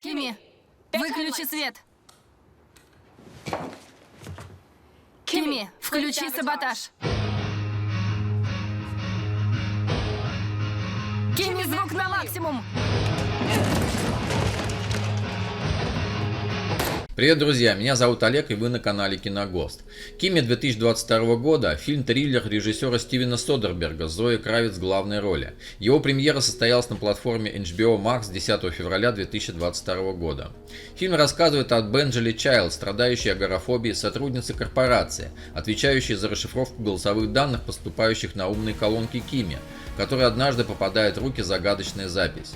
Кимми, выключи свет. Кимми, включи саботаж. Кимми, звук на максимум. Привет, друзья! Меня зовут Олег, и вы на канале Киногост. Кимми 2022 года – фильм-триллер режиссера Стивена Содерберга с Зоей Кравиц в главной роли. Его премьера состоялась на платформе HBO Max 10 февраля 2022 года. Фильм рассказывает о Бенджи Чайлд, страдающей агорафобией сотруднице корпорации, отвечающей за расшифровку голосовых данных, поступающих на умные колонки Кимми, которой однажды попадает в руки загадочная запись.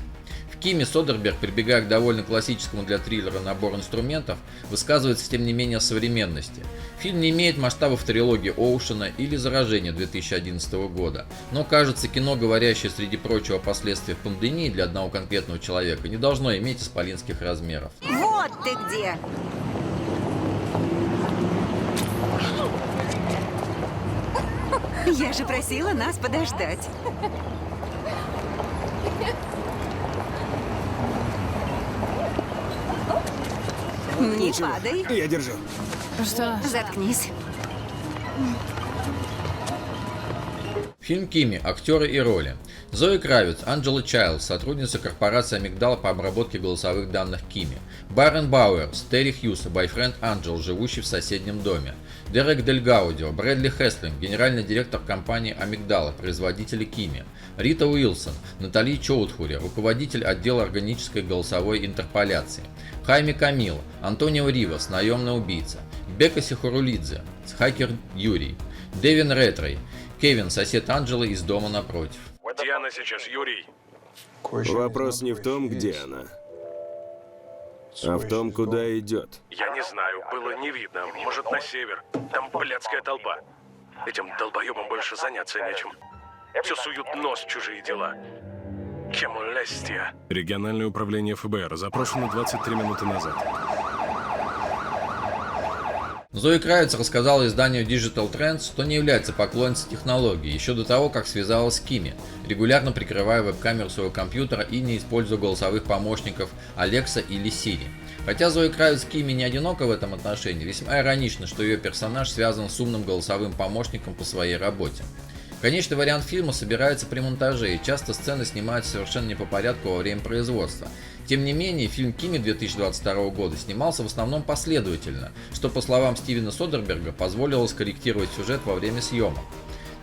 В Кимми Содерберг, прибегая к довольно классическому для триллера набору инструментов, высказывается тем не менее о современности. Фильм не имеет масштабов трилогии Оушена или Заражения 2011 года, но, кажется, кино, говорящее среди прочего о последствиях пандемии для одного конкретного человека, не должно иметь исполинских размеров. Вот ты где! Я же просила нас подождать. Не падай. Я держу. Что? Заткнись. Фильм «Кимми. Актеры и роли». Зои Кравиц, Анджела Чайлд, сотрудница корпорации Амигдала по обработке голосовых данных Кимми. Байрон Бауэрс, Терри Хьюз, бойфренд Анджел, живущий в соседнем доме. Дерек Дель Гаудио, Брэдли Хеслинг, генеральный директор компании Амигдала, производителя Кимми. Рита Уилсон, Натали Чоудхури, руководитель отдела органической голосовой интерполяции. Хайми Камил, Антонио Ривас, наемный убийца. Бека Сихорулидзе, хакер Юрий. Дэвин Ретрей, Кевин, сосед Анджелы из дома напротив. Где она сейчас, Юрий? Вопрос не в том, где она, а в том, куда идет. Я не знаю, было не видно. Может, на север. Там блядская толпа. Этим долбоебам больше заняться нечем. Все суют нос в чужие дела. Кем лестия? Региональное управление ФБР. Запрошено 23 минуты назад. Зои Кравиц рассказала изданию Digital Trends, что не является поклонницей технологий еще до того, как связалась с Кимми, регулярно прикрывая веб-камеру своего компьютера и не используя голосовых помощников Alexa или Siri. Хотя Зои Кравиц Кимми не одинока в этом отношении, весьма иронично, что ее персонаж связан с умным голосовым помощником по своей работе. Конечный вариант фильма собирается при монтаже, и часто сцены снимаются совершенно не по порядку во время производства. Тем не менее, фильм «Кимми» 2022 года снимался в основном последовательно, что, по словам Стивена Содерберга, позволило скорректировать сюжет во время съемок.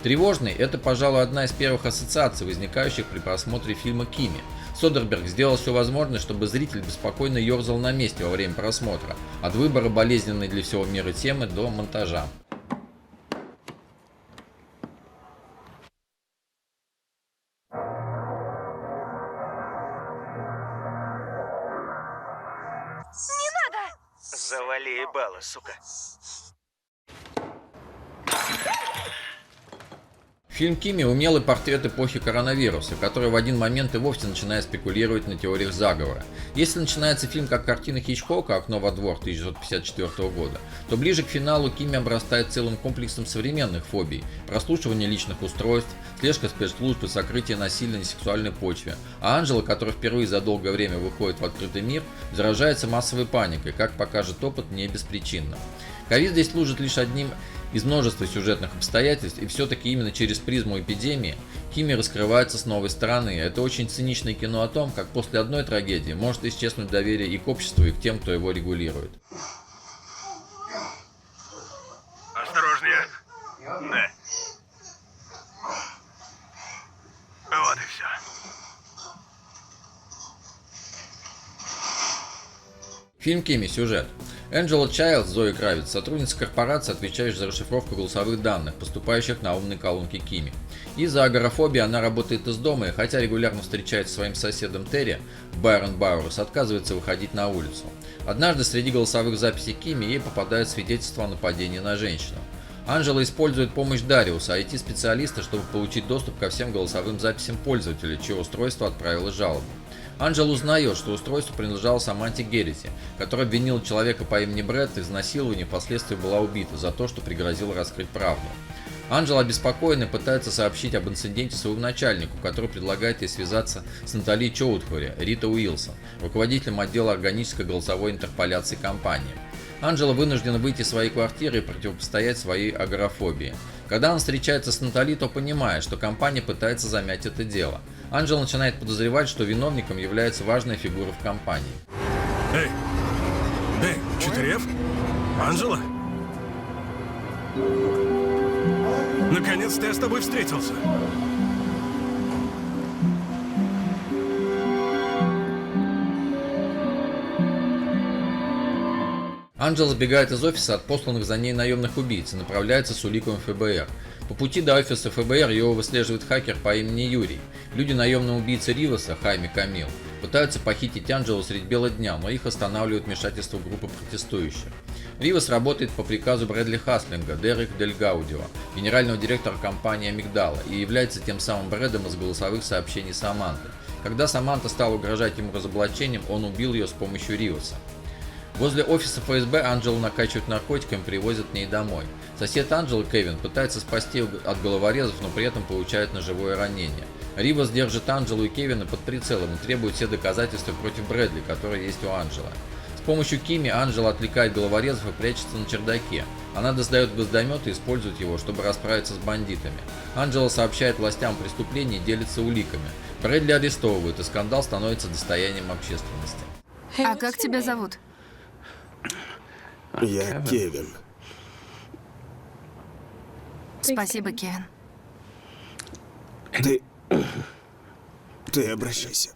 Тревожный – это, пожалуй, одна из первых ассоциаций, возникающих при просмотре фильма «Кимми». Содерберг сделал все возможное, чтобы зритель беспокойно ерзал на месте во время просмотра, от выбора болезненной для всего мира темы до монтажа. Завали ебало, сука. Фильм «Кимми» – умелый портрет эпохи коронавируса, который в один момент и вовсе начинает спекулировать на теориях заговора. Если начинается фильм как картина Хичкока «Окно во двор» 1954 года, то ближе к финалу Кимми обрастает целым комплексом современных фобий: прослушивание личных устройств, слежка спецслужб и сокрытие насилия на сексуальной почве. А Анджела, которая впервые за долгое время выходит в открытый мир, заражается массовой паникой, как покажет опыт, не беспричинно. Ковид здесь служит лишь одним из множества сюжетных обстоятельств, и все-таки именно через призму эпидемии Кимми раскрывается с новой стороны. Это очень циничное кино о том, как после одной трагедии может исчезнуть доверие и к обществу, и к тем, кто его регулирует. Осторожнее. Да. Вот и все. Фильм «Кимми» сюжет. Анджела Чайлд, Зои Кравиц, сотрудница корпорации, отвечающая за расшифровку голосовых данных, поступающих на умные колонки Кимми. Из-за агорафобии она работает из дома, и хотя регулярно встречается со своим соседом Терри, Байрон Бауэрс отказывается выходить на улицу. Однажды среди голосовых записей Кимми ей попадают свидетельства о нападении на женщину. Анджела использует помощь Дариуса, IT-специалиста, чтобы получить доступ ко всем голосовым записям пользователя, чье устройство отправило жалобу. Анджела узнает, что устройство принадлежало Саманте Геррити, которая обвинила человека по имени Брэд в изнасиловании и впоследствии была убита за то, что пригрозила раскрыть правду. Анджела обеспокоена и пытается сообщить об инциденте своему начальнику, который предлагает ей связаться с Натали Чоудхури, Рита Уилсон, руководителем отдела органической голосовой интерполяции компании. Анджела вынуждена выйти из своей квартиры и противостоять своей агорафобии. Когда она встречается с Натали, то понимает, что компания пытается замять это дело. Анджела начинает подозревать, что виновником является важная фигура в компании. Эй! Эй, 4F? Анджела? Наконец-то я с тобой встретился. Анджела сбегает из офиса от посланных за ней наемных убийц и направляется с уликами в ФБР. По пути до офиса ФБР его выслеживает хакер по имени Юрий. Люди наемного убийцы Риваса, Хайми Камил, пытаются похитить Анджелу средь бела дня, но их останавливает вмешательство группы протестующих. Ривас работает по приказу Брэдли Хаслинга, Дерек Дель Гаудио, генерального директора компании Амигдала, и является тем самым Брэдом из голосовых сообщений Саманты. Когда Саманта стала угрожать ему разоблачением, он убил ее с помощью Риваса. Возле офиса ФСБ Анджелу накачивают наркотиками и привозят к ней домой. Сосед Анджелы, Кевин, пытается спасти от головорезов, но при этом получает ножевое ранение. Ривас держит Анджелу и Кевина под прицелом и требует все доказательства против Брэдли, которые есть у Анджелы. С помощью Кими Анджела отвлекает головорезов и прячется на чердаке. Она достает гвоздомет и использует его, чтобы расправиться с бандитами. Анджела сообщает властям о преступлении и делится уликами. Брэдли арестовывают, и скандал становится достоянием общественности. А как тебя зовут? Я Кевин. Спасибо, Кевин. Ты обращайся.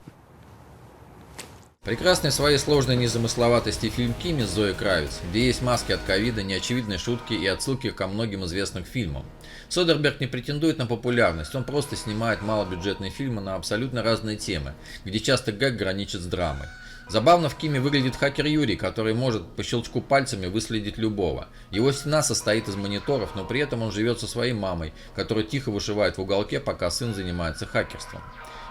Прекрасный в своей сложной незамысловатости фильм Кими с Зоей Кравиц, где есть маски от ковида, неочевидные шутки и отсылки ко многим известным фильмам. Содерберг не претендует на популярность, он просто снимает малобюджетные фильмы на абсолютно разные темы, где часто гэг граничит с драмой. Забавно в Киме выглядит хакер Юрий, который может по щелчку пальцами выследить любого. Его стена состоит из мониторов, но при этом он живет со своей мамой, которая тихо вышивает в уголке, пока сын занимается хакерством.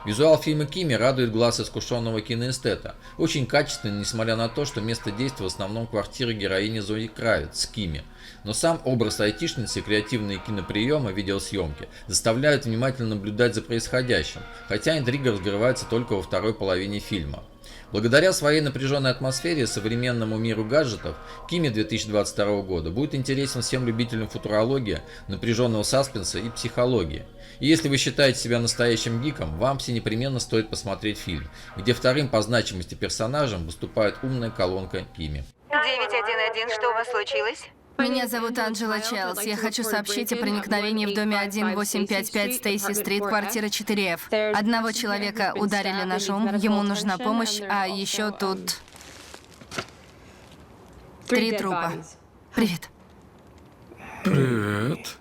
Визуал фильма Кими радует глаз искушенного киноэстета. Очень качественный, несмотря на то, что место действия в основном квартира героини Зои Кравиц с Кими. Но сам образ айтишницы и креативные киноприемы видеосъемки заставляют внимательно наблюдать за происходящим, хотя интрига разгрывается только во второй половине фильма. Благодаря своей напряженной атмосфере и современному миру гаджетов, Кими 2022 года будет интересен всем любителям футурологии, напряженного саспенса и психологии. И если вы считаете себя настоящим гиком, вам всенепременно стоит посмотреть фильм, где вторым по значимости персонажем выступает умная колонка Кими. 911, что у вас случилось? Меня зовут Анджела Чайлз. Я хочу сообщить о проникновении в доме 1855 Стейси-стрит, квартира 4F. Одного человека ударили ножом, ему нужна помощь, а еще тут 3 трупа. Привет. Привет.